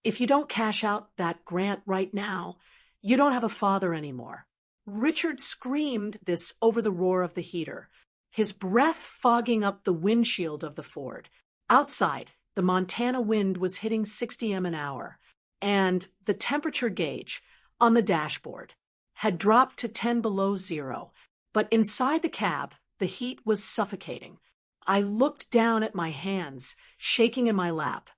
If you don't cash out that grant right now, you don't have a father anymore. Richard screamed this over the roar of the heater, his breath fogging up the windshield of the Ford. Outside, the Montana wind was hitting 60 m an hour, and the temperature gauge on the dashboard had dropped to 10 below zero. But inside the cab, the heat was suffocating. I looked down at my hands, shaking in my lap.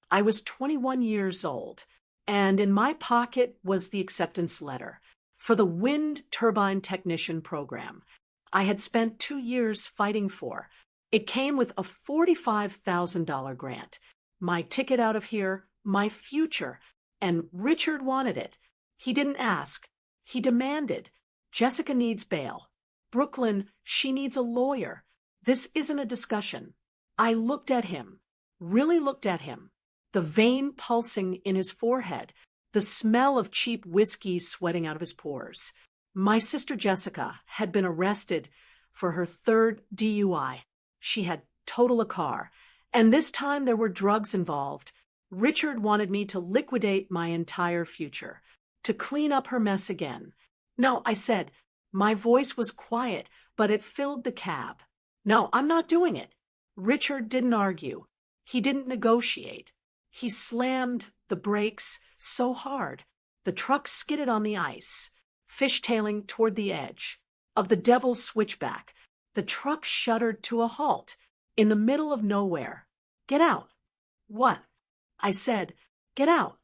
I was 21 years old, and in my pocket was the acceptance letter for the wind turbine technician program I had spent 2 years fighting for. It came with a $45,000 grant, my ticket out of here, my future, and Richard wanted it. He didn't ask. He demanded. Jessica needs bail. Brooklyn, she needs a lawyer. This isn't a discussion. I looked at him, really looked at him, the vein pulsing in his forehead, the smell of cheap whiskey sweating out of his pores. My sister Jessica had been arrested for her third DUI. She had totaled a car, and this time there were drugs involved. Richard wanted me to liquidate my entire future, to clean up her mess again. No, I said. My voice was quiet, but it filled the cab. No, I'm not doing it. Richard didn't argue. He didn't negotiate. He slammed the brakes so hard, the truck skidded on the ice, fishtailing toward the edge of the Devil's Switchback. The truck shuddered to a halt in the middle of nowhere. Get out. What? I said, get out.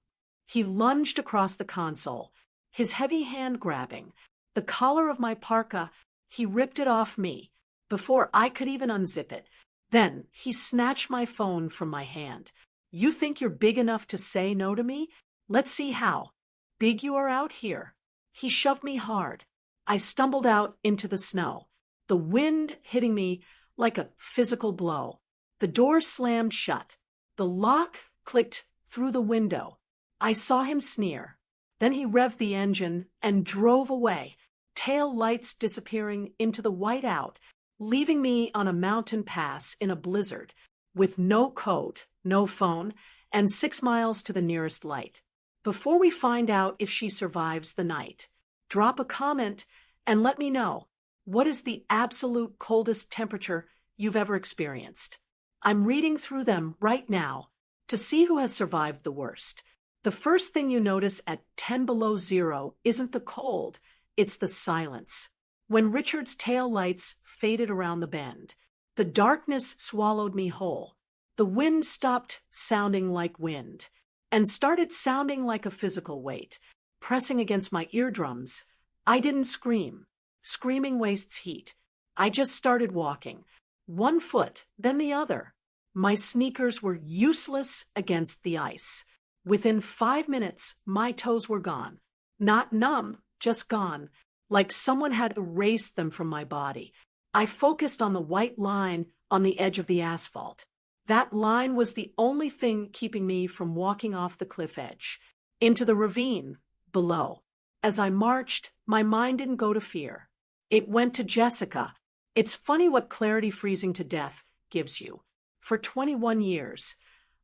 He lunged across the console, his heavy hand grabbing the collar of my parka. He ripped it off me before I could even unzip it. Then he snatched my phone from my hand. You think you're big enough to say no to me? Let's see how big you are out here. He shoved me hard. I stumbled out into the snow, the wind hitting me like a physical blow. The door slammed shut. The lock clicked through the window. I saw him sneer. Then he revved the engine and drove away, tail lights disappearing into the whiteout, leaving me on a mountain pass in a blizzard, with no coat, no phone, and 6 miles to the nearest light. Before we find out if she survives the night, drop a comment and let me know, what is the absolute coldest temperature you've ever experienced? I'm reading through them right now to see who has survived the worst. The first thing you notice at 10 below zero isn't the cold, it's the silence. When Richard's tail lights faded around the bend, the darkness swallowed me whole. The wind stopped sounding like wind and started sounding like a physical weight, pressing against my eardrums. I didn't scream. Screaming wastes heat. I just started walking, one foot, then the other. My sneakers were useless against the ice. Within 5 minutes, my toes were gone. Not numb, just gone, like someone had erased them from my body. I focused on the white line on the edge of the asphalt. That line was the only thing keeping me from walking off the cliff edge, into the ravine below. As I marched, my mind didn't go to fear. It went to Jessica. It's funny what clarity freezing to death gives you. For 21 years,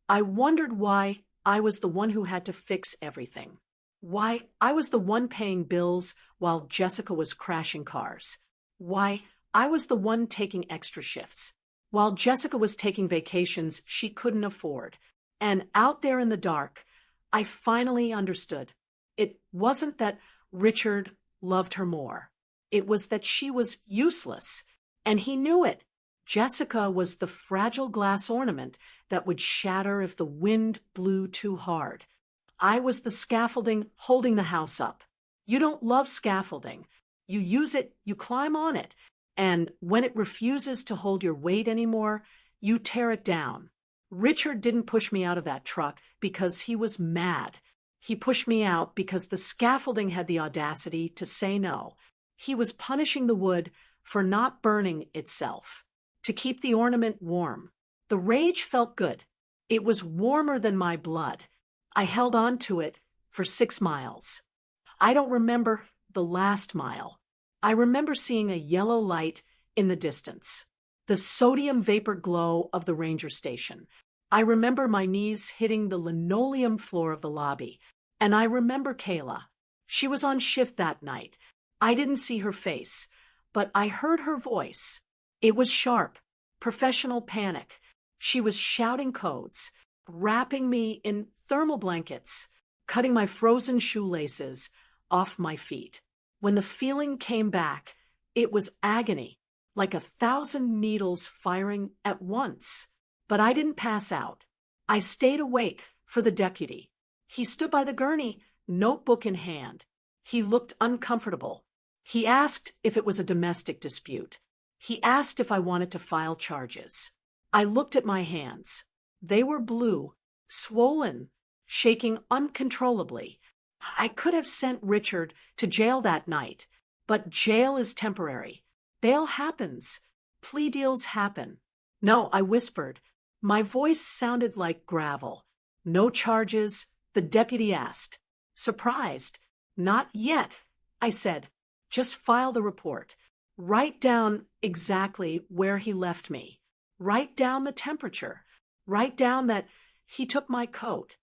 I wondered why I was the one who had to fix everything. Why I was the one paying bills while Jessica was crashing cars. Why I was the one taking extra shifts, while Jessica was taking vacations she couldn't afford. And out there in the dark, I finally understood. It wasn't that Richard loved her more. It was that she was useless, and he knew it. Jessica was the fragile glass ornament that would shatter if the wind blew too hard. I was the scaffolding holding the house up. You don't love scaffolding. You use it, you climb on it, and when it refuses to hold your weight anymore, you tear it down. Richard didn't push me out of that truck because he was mad. He pushed me out because the scaffolding had the audacity to say no. He was punishing the wood for not burning itself, to keep the ornament warm. The rage felt good. It was warmer than my blood. I held on to it for 6 miles. I don't remember the last mile. I remember seeing a yellow light in the distance, the sodium vapor glow of the ranger station. I remember my knees hitting the linoleum floor of the lobby. And I remember Kayla. She was on shift that night. I didn't see her face, but I heard her voice. It was sharp, professional panic. She was shouting codes, wrapping me in thermal blankets, cutting my frozen shoelaces off my feet. When the feeling came back, it was agony, like 1,000 needles firing at once. But I didn't pass out. I stayed awake for the deputy. He stood by the gurney, notebook in hand. He looked uncomfortable. He asked if it was a domestic dispute. He asked if I wanted to file charges. I looked at my hands. They were blue, swollen, shaking uncontrollably. I could have sent Richard to jail that night, but jail is temporary. Bail happens. Plea deals happen. No, I whispered. My voice sounded like gravel. No charges, the deputy asked. Surprised. Not yet, I said. Just file the report. Write down exactly where he left me. Write down the temperature. Write down that he took my coat.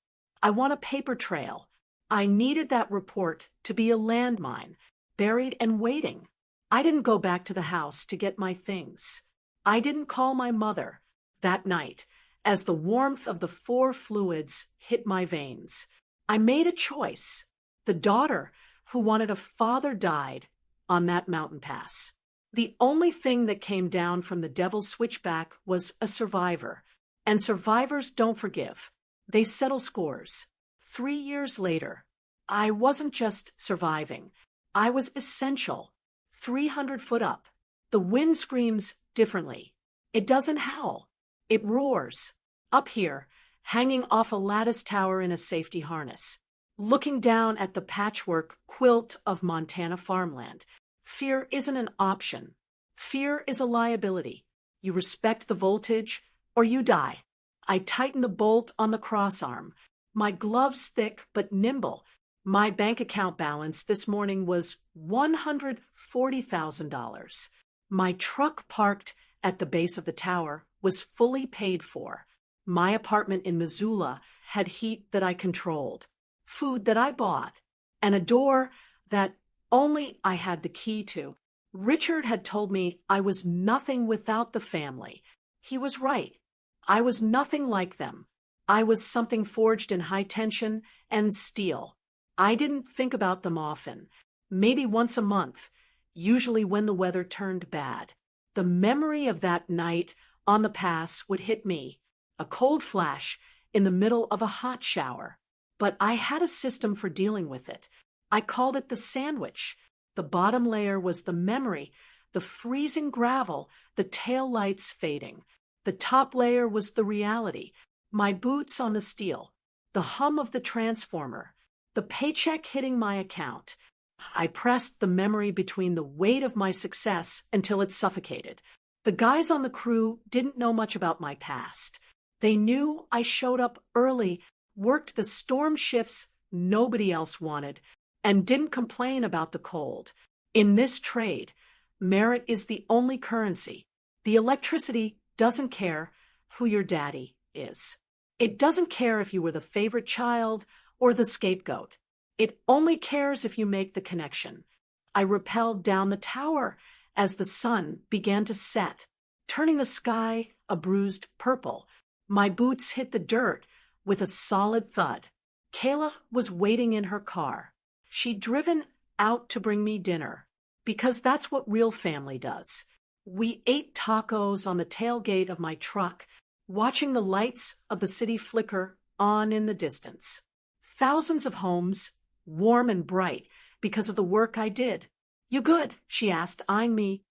I want a paper trail. I needed that report to be a landmine, buried and waiting. I didn't go back to the house to get my things. I didn't call my mother that night as the warmth of the four fluids hit my veins. I made a choice. The daughter who wanted a father died on that mountain pass. The only thing that came down from the devil's switchback was a survivor. And survivors don't forgive. They settle scores. 3 years later, I wasn't just surviving. I was essential. 300 foot up. The wind screams differently. It doesn't howl. It roars. Up here, hanging off a lattice tower in a safety harness, looking down at the patchwork quilt of Montana farmland. Fear isn't an option. Fear is a liability. You respect the voltage, or you die. I tighten the bolt on the crossarm. My gloves thick but nimble. My bank account balance this morning was $140,000. My truck parked at the base of the tower was fully paid for. My apartment in Missoula had heat that I controlled, food that I bought, and a door that only I had the key to. Richard had told me I was nothing without the family. He was right. I was nothing like them. I was something forged in high tension and steel. I didn't think about them often, maybe once a month, usually when the weather turned bad. The memory of that night on the pass would hit me, a cold flash in the middle of a hot shower. But I had a system for dealing with it. I called it the sandwich. The bottom layer was the memory, the freezing gravel, the tail lights fading. The top layer was the reality, my boots on the steel, the hum of the transformer, the paycheck hitting my account. I pressed the memory between the weight of my success until it suffocated. The guys on the crew didn't know much about my past. They knew I showed up early, worked the storm shifts nobody else wanted, and didn't complain about the cold. In this trade, merit is the only currency. The electricity doesn't care who your daddy is. It doesn't care if you were the favorite child or the scapegoat. It only cares if you make the connection. I rappelled down the tower as the sun began to set, turning the sky a bruised purple. My boots hit the dirt with a solid thud. Kayla was waiting in her car. She'd driven out to bring me dinner, because that's what real family does. We ate tacos on the tailgate of my truck, watching the lights of the city flicker on in the distance. Thousands of homes, warm and bright because of the work I did. "You good?" she asked, eyeing me.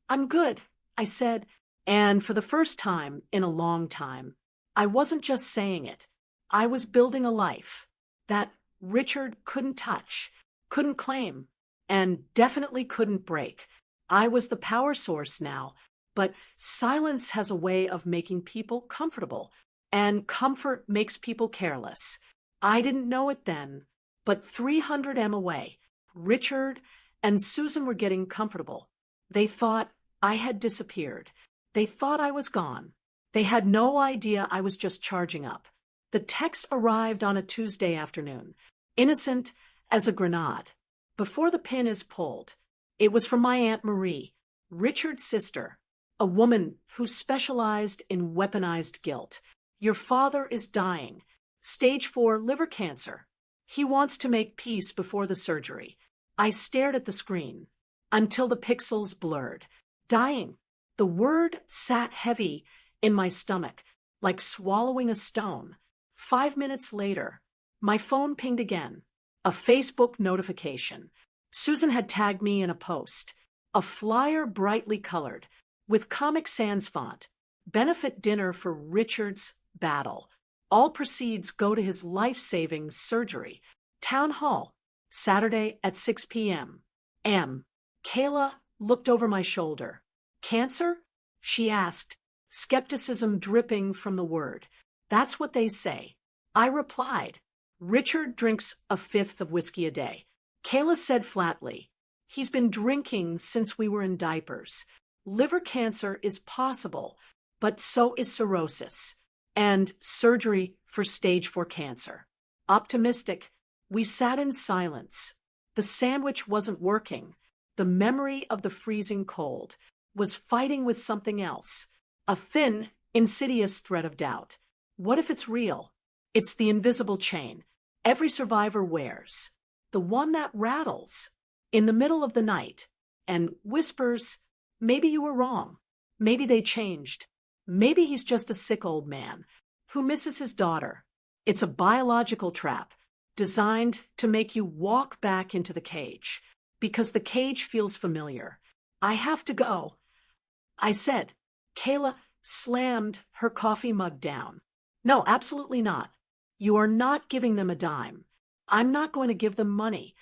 "I'm good," I said, and for the first time in a long time, I wasn't just saying it. I was building a life that Richard couldn't touch, couldn't claim, and definitely couldn't break. I was the power source now, but silence has a way of making people comfortable, and comfort makes people careless. I didn't know it then, but 300 m away, Richard and Susan were getting comfortable. They thought I had disappeared. They thought I was gone. They had no idea I was just charging up. The text arrived on a Tuesday afternoon, innocent as a grenade. Before the pin is pulled, it was from my Aunt Marie, Richard's sister, a woman who specialized in weaponized guilt. Your father is dying. Stage 4 liver cancer. He wants to make peace before the surgery. I stared at the screen until the pixels blurred. Dying. The word sat heavy in my stomach, like swallowing a stone. 5 minutes later, my phone pinged again. A Facebook notification. Susan had tagged me in a post. A flyer brightly colored, with Comic Sans font. Benefit dinner for Richard's battle. All proceeds go to his life-saving surgery. Town Hall, Saturday at 6 p.m. Kayla looked over my shoulder. Cancer? She asked, skepticism dripping from the word. That's what they say. I replied. Richard drinks a fifth of whiskey a day. Kayla said flatly, he's been drinking since we were in diapers. Liver cancer is possible, but so is cirrhosis and surgery for stage 4 cancer. Optimistic, we sat in silence. The sandwich wasn't working. The memory of the freezing cold was fighting with something else, a thin, insidious thread of doubt. What if it's real? It's the invisible chain every survivor wears, the one that rattles in the middle of the night and whispers, maybe you were wrong, maybe they changed, maybe he's just a sick old man who misses his daughter. It's a biological trap designed to make you walk back into the cage because the cage feels familiar. I have to go, I said. Kayla slammed her coffee mug down. No, absolutely not. You are not giving them a dime. I'm not going to give them money.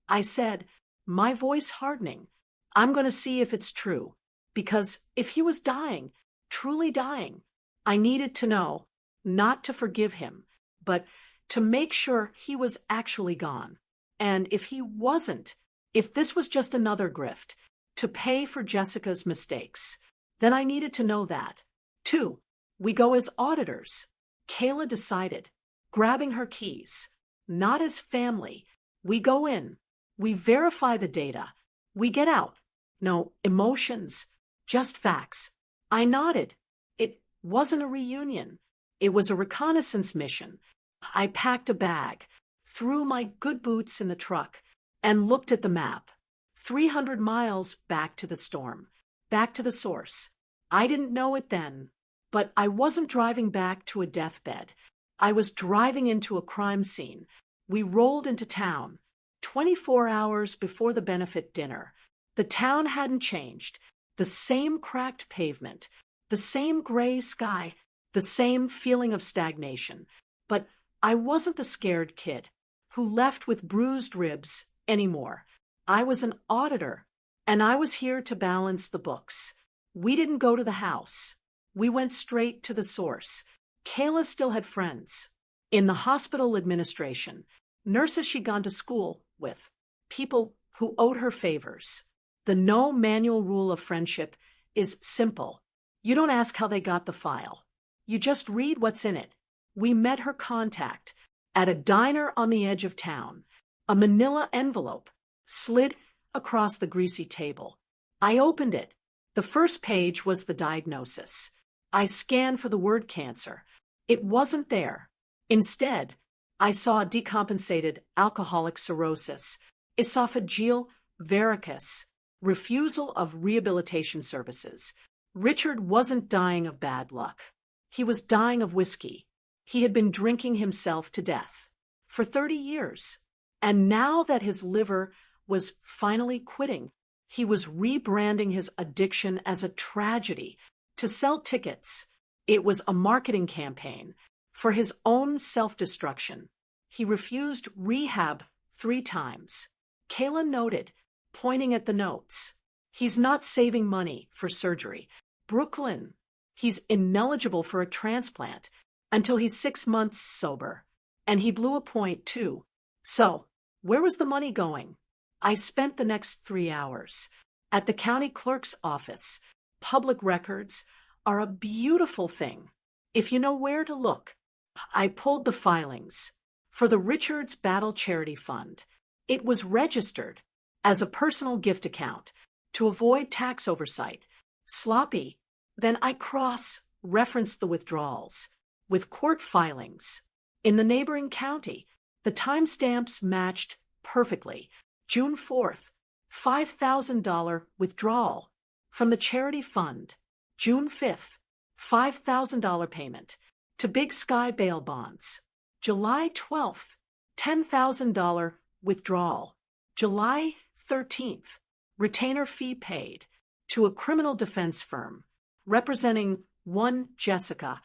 I said, my voice hardening. I'm going to see if it's true. Because if he was dying, truly dying, I needed to know, not to forgive him, but to make sure he was actually gone. And if he wasn't, if this was just another grift, to pay for Jessica's mistakes, then I needed to know that. 2. We go as auditors. Kayla decided, grabbing her keys. Not as family. We go in. We verify the data. We get out. No emotions, just facts. I nodded. It wasn't a reunion. It was a reconnaissance mission. I packed a bag, threw my good boots in the truck, and looked at the map. 300 miles back to the storm, back to the source. I didn't know it then, but I wasn't driving back to a deathbed. I was driving into a crime scene. We rolled into town, 24 hours before the benefit dinner. The town hadn't changed. The same cracked pavement, the same gray sky, the same feeling of stagnation. But I wasn't the scared kid who left with bruised ribs anymore. I was an auditor, and I was here to balance the books. We didn't go to the house. We went straight to the source. Kayla still had friends in the hospital administration, nurses she'd gone to school with, people who owed her favors. The no manual rule of friendship is simple. You don't ask how they got the file. You just read what's in it. We met her contact at a diner on the edge of town. A manila envelope slid across the greasy table. I opened it. The first page was the diagnosis. I scanned for the word cancer. It wasn't there. Instead, I saw decompensated alcoholic cirrhosis, esophageal varicose, refusal of rehabilitation services. Richard wasn't dying of bad luck. He was dying of whiskey. He had been drinking himself to death for 30 years. And now that his liver was finally quitting, he was rebranding his addiction as a tragedy to sell tickets. It was a marketing campaign for his own self-destruction. He refused rehab 3 times. Kayla noted, pointing at the notes. He's not saving money for surgery. Brooklyn. He's ineligible for a transplant until he's 6 months sober. And he blew a point, too. So, where was the money going? I spent the next 3 hours at the county clerk's office, public records, are a beautiful thing, if you know where to look. I pulled the filings for the Richards Battle Charity Fund. It was registered as a personal gift account to avoid tax oversight. Sloppy. Then I cross-referenced the withdrawals with court filings in the neighboring county. The timestamps matched perfectly. June 4th, $5,000 withdrawal from the charity fund. June 5th, $5,000 payment to Big Sky bail bonds. July 12th, $10,000 withdrawal. July 13th, retainer fee paid to a criminal defense firm representing one Jessica.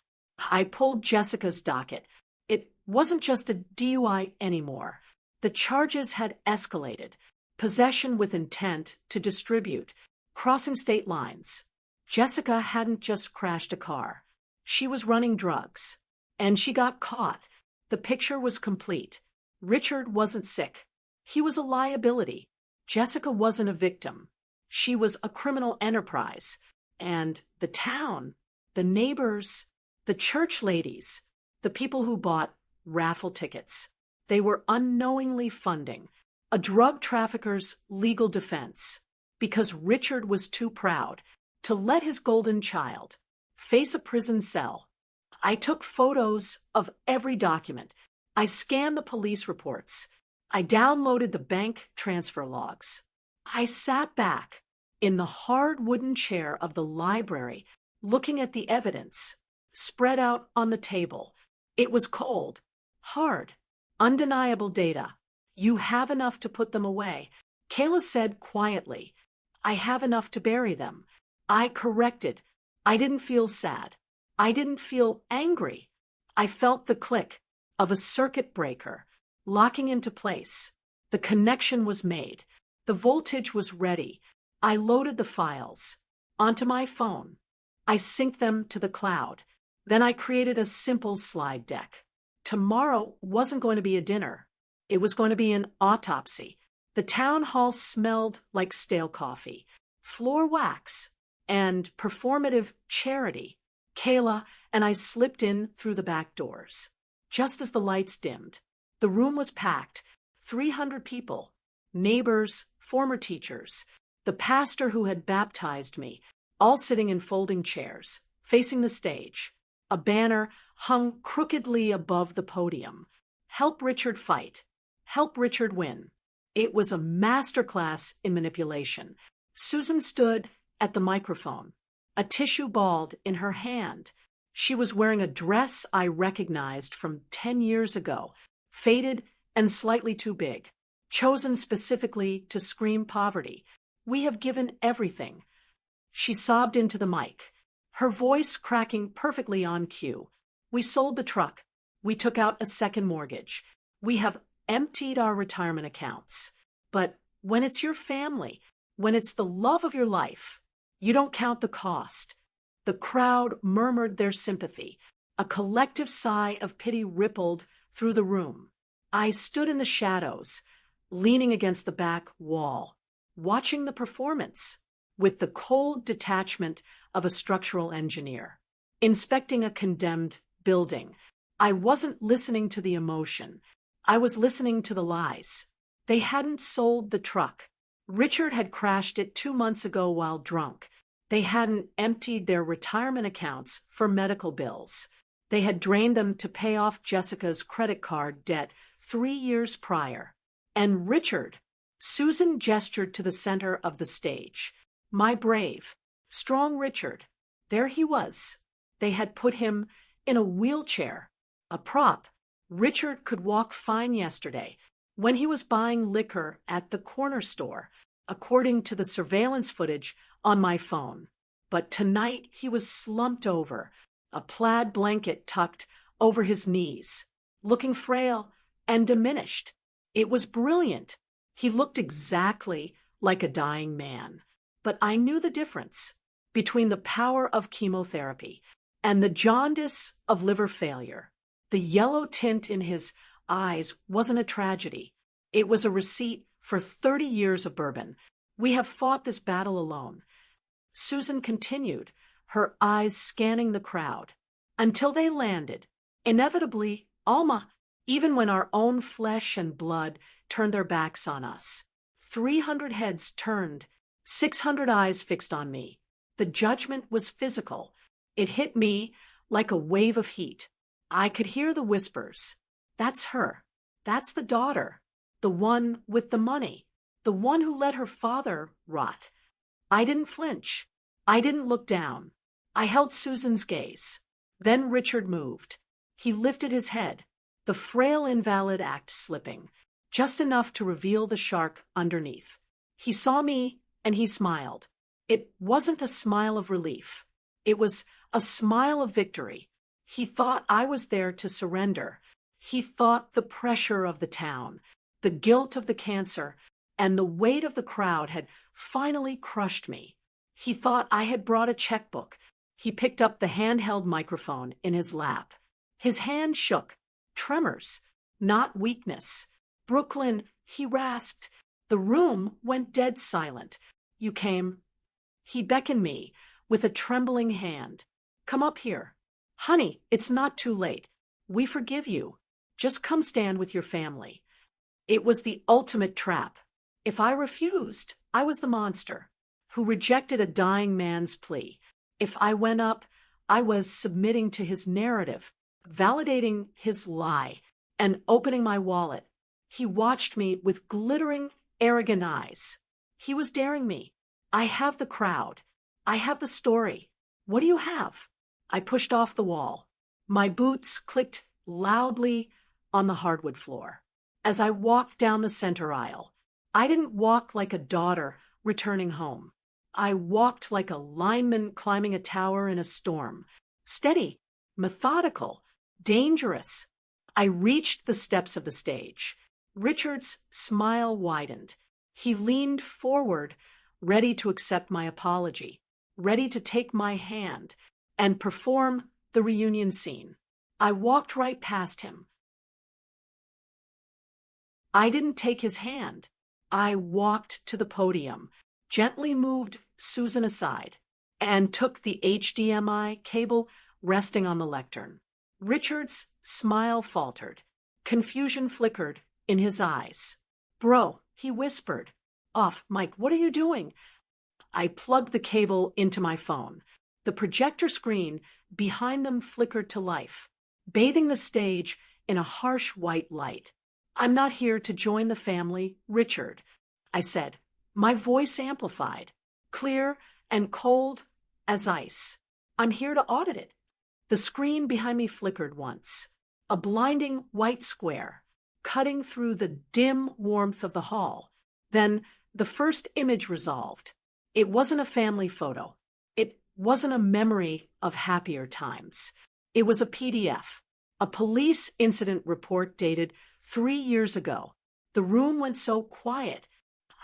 I pulled Jessica's docket. It wasn't just a DUI anymore. The charges had escalated. Possession with intent to distribute, crossing state lines. Jessica hadn't just crashed a car. She was running drugs. And she got caught. The picture was complete. Richard wasn't sick. He was a liability. Jessica wasn't a victim. She was a criminal enterprise. And the town, the neighbors, the church ladies, the people who bought raffle tickets, they were unknowingly funding a drug trafficker's legal defense because Richard was too proud to let his golden child face a prison cell. I took photos of every document. I scanned the police reports. I downloaded the bank transfer logs. I sat back in the hard wooden chair of the library, looking at the evidence spread out on the table. It was cold, hard, undeniable data. You have enough to put them away. Kayla said quietly, I have enough to bury them. I corrected. I didn't feel sad. I didn't feel angry. I felt the click of a circuit breaker locking into place. The connection was made. The voltage was ready. I loaded the files onto my phone. I synced them to the cloud. Then I created a simple slide deck. Tomorrow wasn't going to be a dinner. It was going to be an autopsy. The town hall smelled like stale coffee, floor wax, and performative charity. Kayla and I slipped in through the back doors. Just as the lights dimmed, the room was packed. 300 people, neighbors, former teachers, the pastor who had baptized me, all sitting in folding chairs, facing the stage. A banner hung crookedly above the podium. Help Richard fight. Help Richard win. It was a masterclass in manipulation. Susan stood at the microphone, a tissue ball in her hand. She was wearing a dress I recognized from 10 years ago, faded and slightly too big, chosen specifically to scream poverty. We have given everything. She sobbed into the mic, her voice cracking perfectly on cue. We sold the truck. We took out a second mortgage. We have emptied our retirement accounts. But when it's your family, when it's the love of your life, you don't count the cost. The crowd murmured their sympathy. A collective sigh of pity rippled through the room. I stood in the shadows, leaning against the back wall, watching the performance with the cold detachment of a structural engineer, inspecting a condemned building. I wasn't listening to the emotion. I was listening to the lies. They hadn't sold the truck. Richard had crashed it 2 months ago while drunk. They hadn't emptied their retirement accounts for medical bills. They had drained them to pay off Jessica's credit card debt 3 years prior. And Richard, Susan gestured to the center of the stage. My brave, strong Richard. There he was. They had put him in a wheelchair, a prop. Richard could walk fine yesterday when he was buying liquor at the corner store, according to the surveillance footage on my phone. But tonight he was slumped over, a plaid blanket tucked over his knees, looking frail and diminished. It was brilliant. He looked exactly like a dying man. But I knew the difference between the power of chemotherapy and the jaundice of liver failure. The yellow tint in his eyes wasn't a tragedy. It was a receipt for 30 years of bourbon. We have fought this battle alone. Susan continued, her eyes scanning the crowd, until they landed, inevitably, Alma, even when our own flesh and blood turned their backs on us. 300 heads turned, 600 eyes fixed on me. The judgment was physical. It hit me like a wave of heat. I could hear the whispers. That's her. That's the daughter. The one with the money. The one who let her father rot. I didn't flinch. I didn't look down. I held Susan's gaze. Then Richard moved. He lifted his head, the frail invalid act slipping, just enough to reveal the shark underneath. He saw me, and he smiled. It wasn't a smile of relief. It was a smile of victory. He thought I was there to surrender. He thought the pressure of the town, the guilt of the cancer, and the weight of the crowd had finally crushed me. He thought I had brought a checkbook. He picked up the handheld microphone in his lap. His hand shook. Tremors, not weakness. Brooklyn, he rasped. The room went dead silent. You came. He beckoned me with a trembling hand. Come up here. Honey, it's not too late. We forgive you. Just come stand with your family. It was the ultimate trap. If I refused, I was the monster who rejected a dying man's plea. If I went up, I was submitting to his narrative, validating his lie, and opening my wallet. He watched me with glittering, arrogant eyes. He was daring me. I have the crowd. I have the story. What do you have? I pushed off the wall. My boots clicked loudly on the hardwood floor. As I walked down the center aisle, I didn't walk like a daughter returning home. I walked like a lineman climbing a tower in a storm. Steady, methodical, dangerous. I reached the steps of the stage. Richard's smile widened. He leaned forward, ready to accept my apology, ready to take my hand and perform the reunion scene. I walked right past him. I didn't take his hand. I walked to the podium, gently moved Susan aside, and took the HDMI cable resting on the lectern. Richard's smile faltered. Confusion flickered in his eyes. Bro, he whispered. Off, Mike, what are you doing? I plugged the cable into my phone. The projector screen behind them flickered to life, bathing the stage in a harsh white light. I'm not here to join the family, Richard, I said, my voice amplified, clear and cold as ice. I'm here to audit it. The screen behind me flickered once, a blinding white square, cutting through the dim warmth of the hall. Then the first image resolved. It wasn't a family photo. It wasn't a memory of happier times. It was a PDF, a police incident report dated 3 years ago. The room went so quiet,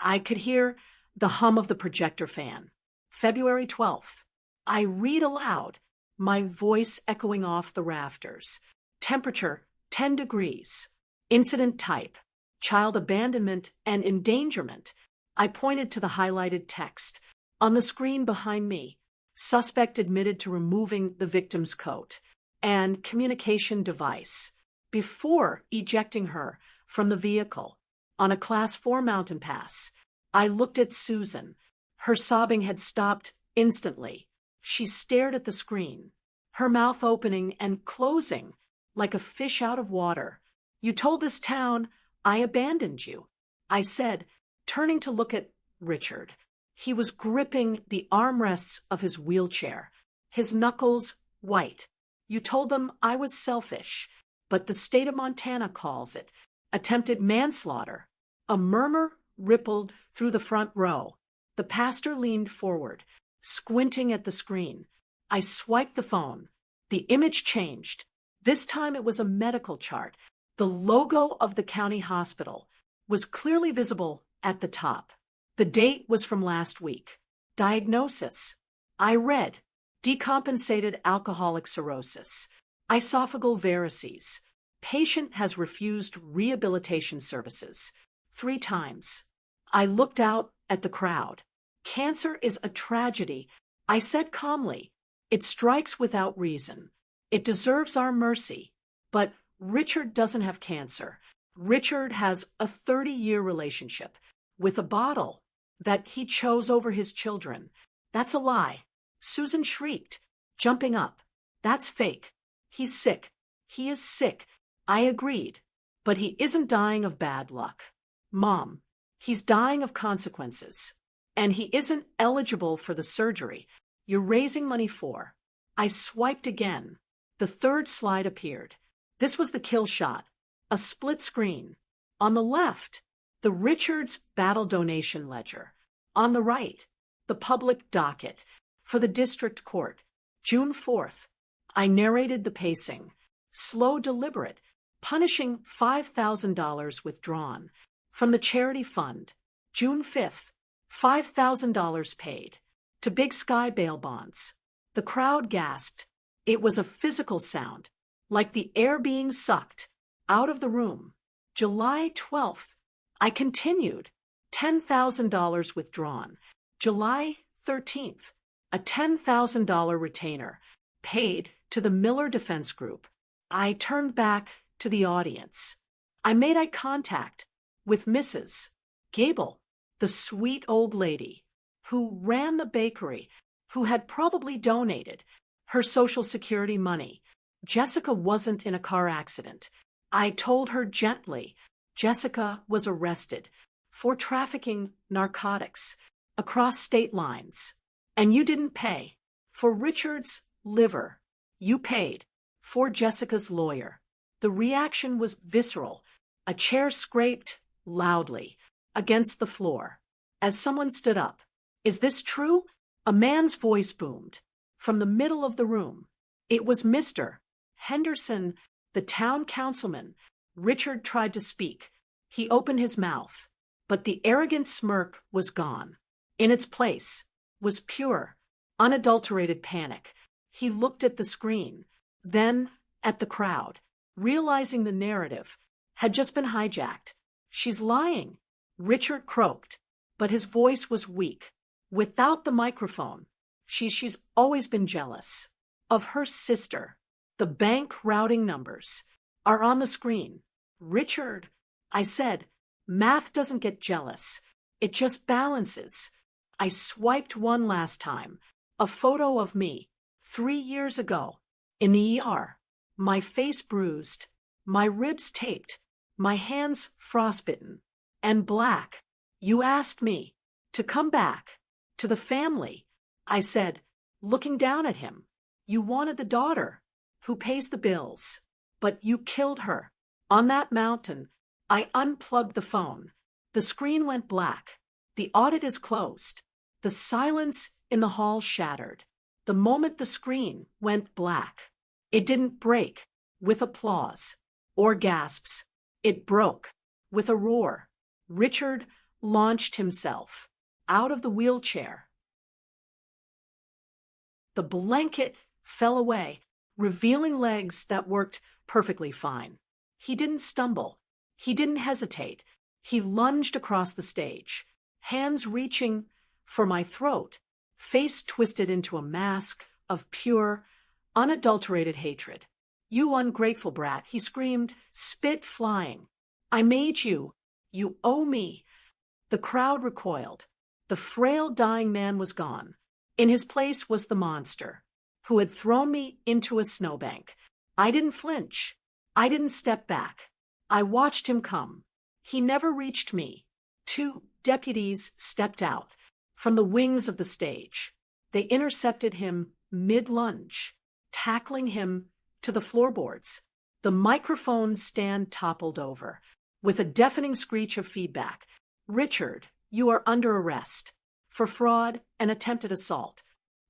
I could hear the hum of the projector fan. February 12th. I read aloud, my voice echoing off the rafters. Temperature, 10 degrees. Incident type, child abandonment and endangerment. I pointed to the highlighted text. On the screen behind me, suspect admitted to removing the victim's coat and communication device before ejecting her from the vehicle on a Class 4 mountain pass. I looked at Susan. Her sobbing had stopped instantly. She stared at the screen, her mouth opening and closing like a fish out of water. You told this town I abandoned you, I said, turning to look at Richard. He was gripping the armrests of his wheelchair, his knuckles white. You told them I was selfish, but the state of Montana calls it attempted manslaughter. A murmur rippled through the front row. The pastor leaned forward, squinting at the screen. I swiped the phone. The image changed. This time it was a medical chart. The logo of the county hospital was clearly visible at the top. The date was from last week. Diagnosis. I read decompensated alcoholic cirrhosis, esophageal varices. Patient has refused rehabilitation services 3 times. I looked out at the crowd. Cancer is a tragedy, I said calmly. It strikes without reason. It deserves our mercy. But Richard doesn't have cancer. Richard has a 30-year relationship with a bottle that he chose over his children. That's a lie. Susan shrieked, jumping up. That's fake. He's sick. He is sick. I agreed. But he isn't dying of bad luck. Mom, he's dying of consequences. And he isn't eligible for the surgery you're raising money for. I swiped again. The third slide appeared. This was the kill shot. A split screen. On the left, the Richards Battle Donation Ledger. On the right, the public docket for the district court. June 4th. I narrated the pacing. Slow, deliberate, punishing $5,000 withdrawn from the charity fund. June 5th. $5,000 paid to Big Sky bail bonds. The crowd gasped. It was a physical sound, like the air being sucked out of the room. July 12th. I continued. $10,000 withdrawn. July 13th. A $10,000 retainer paid to the Miller Defense Group. I turned back to the audience. I made eye contact with Mrs. Gable, the sweet old lady who ran the bakery, who had probably donated her Social Security money. Jessica wasn't in a car accident. I told her gently. Jessica was arrested for trafficking narcotics across state lines. And you didn't pay for Richard's liver. You paid for Jessica's lawyer. The reaction was visceral. A chair scraped loudly against the floor as someone stood up. Is this true? A man's voice boomed from the middle of the room. It was Mr. Henderson, the town councilman. Richard tried to speak. He opened his mouth, but the arrogant smirk was gone. In its place was pure, unadulterated panic. He looked at the screen, then at the crowd, realizing the narrative had just been hijacked. She's lying, Richard croaked, but his voice was weak. Without the microphone, she's always been jealous of her sister. The bank routing numbers are on the screen. Richard, I said, math doesn't get jealous. It just balances. I swiped one last time. A photo of me 3 years ago in the ER. My face bruised, my ribs taped, my hands frostbitten and black. You asked me to come back to the family. I said, looking down at him. You wanted the daughter who pays the bills, but you killed her. On that mountain, I unplugged the phone. The screen went black. The audit is closed. The silence in the hall shattered. The moment the screen went black, it didn't break with applause or gasps. It broke with a roar. Richard launched himself out of the wheelchair. The blanket fell away, revealing legs that worked perfectly fine. He didn't stumble. He didn't hesitate. He lunged across the stage, hands reaching for my throat, face twisted into a mask of pure, unadulterated hatred. You ungrateful brat, he screamed, spit flying. I made you. You owe me. The crowd recoiled. The frail, dying man was gone. In his place was the monster, who had thrown me into a snowbank. I didn't flinch. I didn't step back. I watched him come. He never reached me. 2 deputies stepped out from the wings of the stage. They intercepted him mid-lunge, tackling him to the floorboards. The microphone stand toppled over, with a deafening screech of feedback. Richard, you are under arrest for fraud and attempted assault.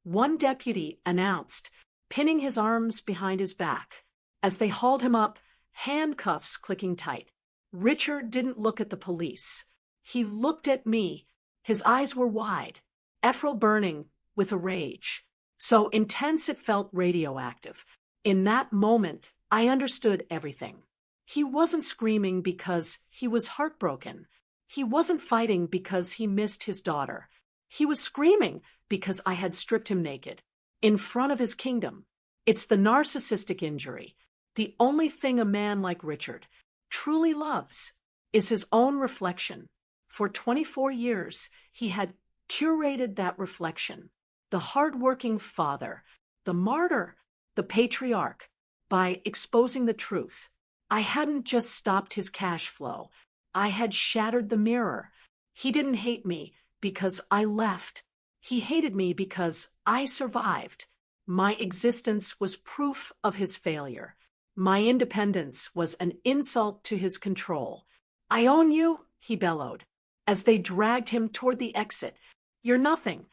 One deputy announced, pinning his arms behind his back. As they hauled him up, handcuffs clicking tight. Richard didn't look at the police. He looked at me. His eyes were wide, ephral burning with a rage. So intense it felt radioactive. In that moment, I understood everything. He wasn't screaming because he was heartbroken. He wasn't fighting because he missed his daughter. He was screaming because I had stripped him naked. in front of his kingdom. It's the narcissistic injury. The only thing a man like Richard truly loves is his own reflection. For 24 years, he had curated that reflection. The hard-working father, the martyr, the patriarch, by exposing the truth. I hadn't just stopped his cash flow. I had shattered the mirror. He didn't hate me because I left. He hated me because I survived. My existence was proof of his failure. My independence was an insult to his control. I own you, he bellowed, as they dragged him toward the exit. You're nothing.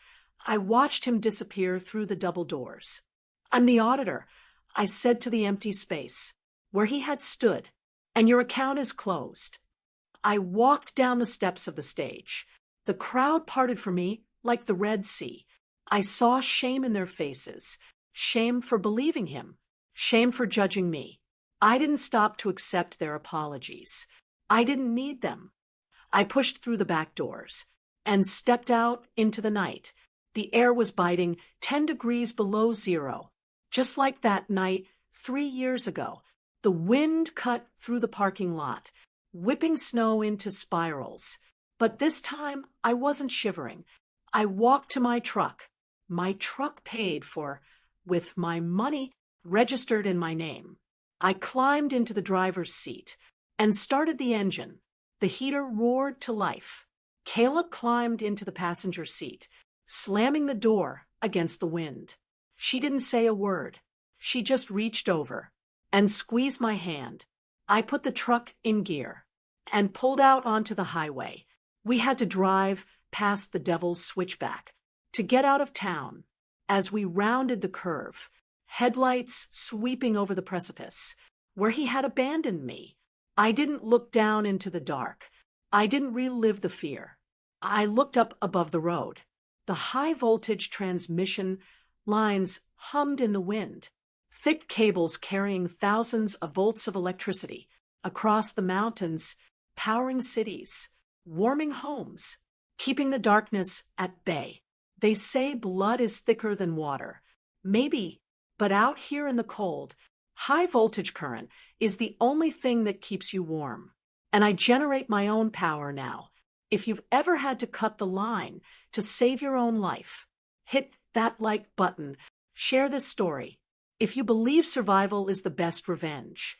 I watched him disappear through the double doors. I'm the auditor, I said to the empty space, where he had stood, and your account is closed. I walked down the steps of the stage. The crowd parted for me like the Red Sea. I saw shame in their faces, shame for believing him, shame for judging me. I didn't stop to accept their apologies. I didn't need them. I pushed through the back doors and stepped out into the night. The air was biting 10 degrees below zero. Just like that night 3 years ago, the wind cut through the parking lot, whipping snow into spirals. But this time, I wasn't shivering. I walked to my truck paid for, with my money registered in my name. I climbed into the driver's seat and started the engine. The heater roared to life. Kayla climbed into the passenger seat, slamming the door against the wind. She didn't say a word. She just reached over and squeezed my hand. I put the truck in gear and pulled out onto the highway. We had to drive past the Devil's Switchback to get out of town. As we rounded the curve, headlights sweeping over the precipice, where he had abandoned me, I didn't look down into the dark. I didn't relive the fear. I looked up above the road. The high-voltage transmission lines hummed in the wind, thick cables carrying thousands of volts of electricity across the mountains, powering cities, warming homes, keeping the darkness at bay. They say blood is thicker than water. Maybe, but out here in the cold, high-voltage current is the only thing that keeps you warm. And I generate my own power now. If you've ever had to cut the line to save your own life, hit that like button. Share this story. If you believe survival is the best revenge,